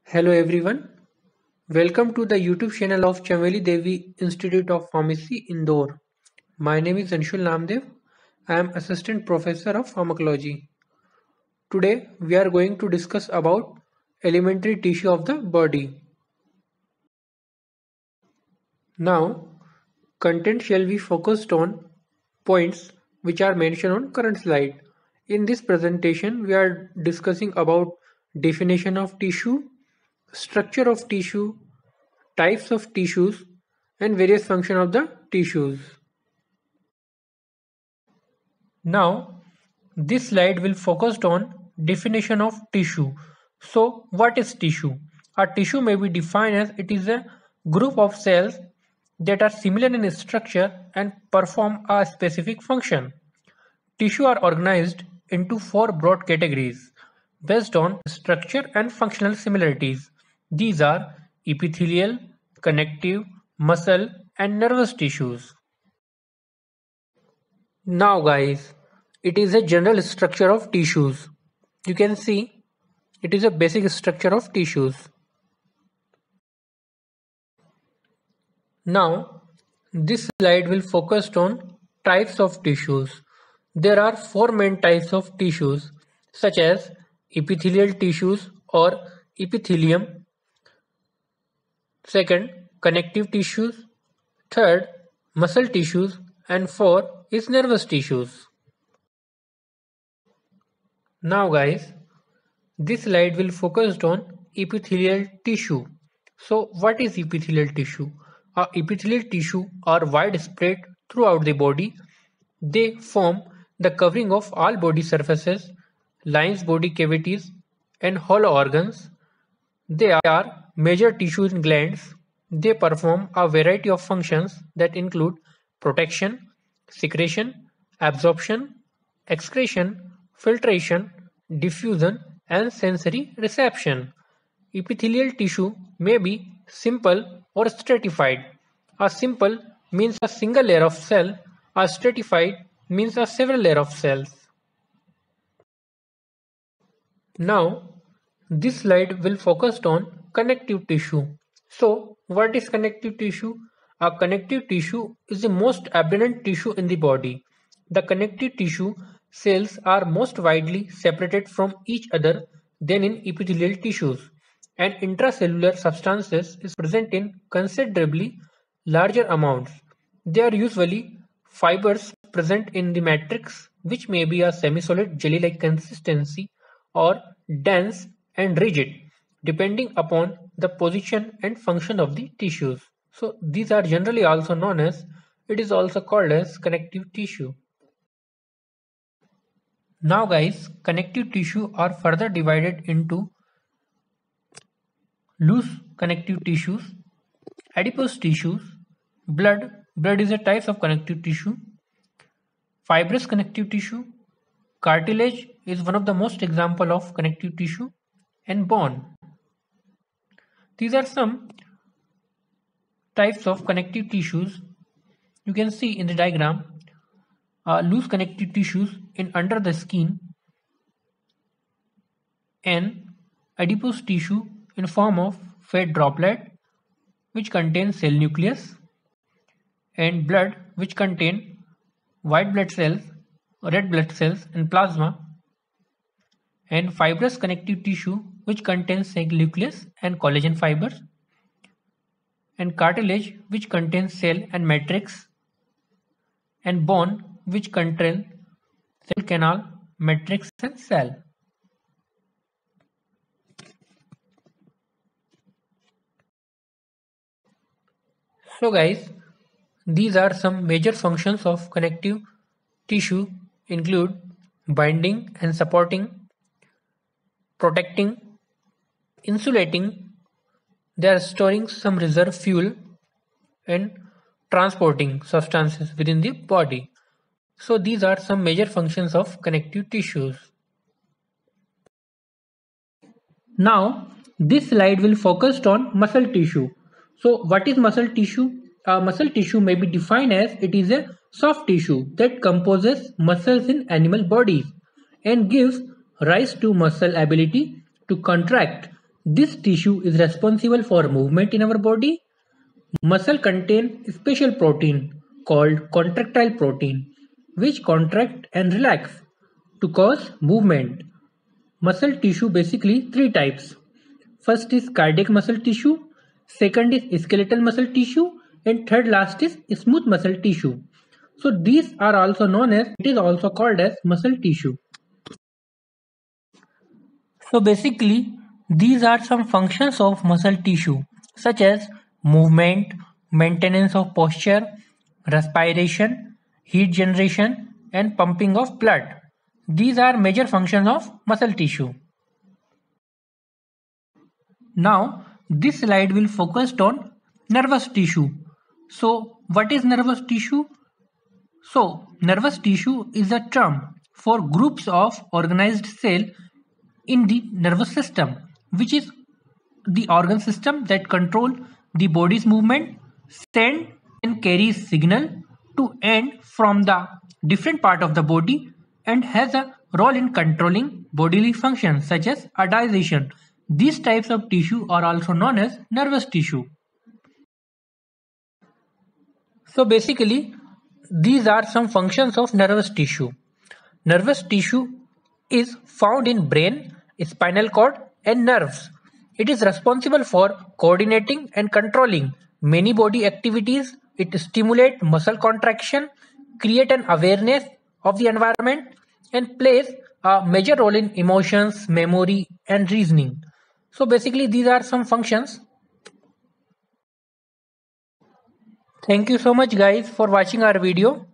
Hello everyone, welcome to the YouTube channel of Chameli Devi Institute of Pharmacy, Indore. My name is Anshul Namdev. I am Assistant Professor of Pharmacology. Today we are going to discuss about elementary tissue of the body. Now, content shall be focused on points which are mentioned on current slide. In this presentation, we are discussing about definition of tissue, structure of tissue, types of tissues, and various functions of the tissues. Now, this slide will focus on definition of tissue. So, what is tissue? A tissue may be defined as it is a group of cells that are similar in structure and perform a specific function. Tissue are organized into four broad categories based on structure and functional similarities. These are epithelial, connective, muscle, and nervous tissues. Now guys, it is a general structure of tissues. You can see it is a basic structure of tissues. Now, this slide will focus on types of tissues. There are four main types of tissues such as epithelial tissues or epithelium, second connective tissues, third muscle tissues, and fourth is nervous tissues. Now guys, this slide will focus on epithelial tissue. So what is epithelial tissue? Epithelial tissue are widespread throughout the body. They form the covering of all body surfaces, lines body cavities, and hollow organs. They are major tissues in glands. They perform a variety of functions that include protection, secretion, absorption, excretion, filtration, diffusion, and sensory reception. Epithelial tissue may be simple or stratified. A simple means a single layer of cell. A stratified means a several layer of cells. Now, this slide will focus on connective tissue. So, what is connective tissue? A connective tissue is the most abundant tissue in the body. The connective tissue cells are most widely separated from each other than in epithelial tissues, and intracellular substances is present in considerably larger amounts. They are usually fibers present in the matrix, which may be a semi-solid jelly-like consistency or dense and rigid, depending upon the position and function of the tissues. So these are generally also known as, it is also called as connective tissue. Now guys, connective tissue are further divided into loose connective tissues, adipose tissues, blood is a type of connective tissue, fibrous connective tissue, cartilage is one of the most example of connective tissue, and bone. These are some types of connective tissues. You can see in the diagram loose connective tissues in under the skin and adipose tissue in form of fat droplet which contains cell nucleus, and blood which contain white blood cells, red blood cells, and plasma, and fibrous connective tissue which contains cell nucleus and collagen fibers, and cartilage which contains cell and matrix, and bone which contains cell canal, matrix, and cell. So guys, these are some major functions of connective tissue include binding and supporting, protecting, insulating, they are storing some reserve fuel, and transporting substances within the body. So these are some major functions of connective tissues. Now, this slide will focus on muscle tissue. So what is muscle tissue? Muscle tissue may be defined as it is a soft tissue that composes muscles in animal bodies and gives rise to muscle ability to contract This tissue is responsible for movement in our body. Muscle contain special protein called contractile protein, which contract and relax to cause movement. Muscle tissue basically three types. First is cardiac muscle tissue, second is skeletal muscle tissue, and third last is smooth muscle tissue. So these are also known as, it is also called as muscle tissue. So basically, these are some functions of muscle tissue such as movement, maintenance of posture, respiration, heat generation, and pumping of blood. These are major functions of muscle tissue. Now, this slide will focus on nervous tissue. So, what is nervous tissue? So, nervous tissue is a term for groups of organized cells in the nervous system, which is the organ system that control the body's movement, send and carries signal to and from the different part of the body, and has a role in controlling bodily functions such as digestion. These types of tissue are also known as nervous tissue. So basically, these are some functions of nervous tissue. Nervous tissue is found in brain, spinal cord, and nerves. It is responsible for coordinating and controlling many body activities. It stimulates muscle contraction, create an awareness of the environment, and plays a major role in emotions, memory, and reasoning. So basically, these are some functions. Thank you so much guys for watching our video.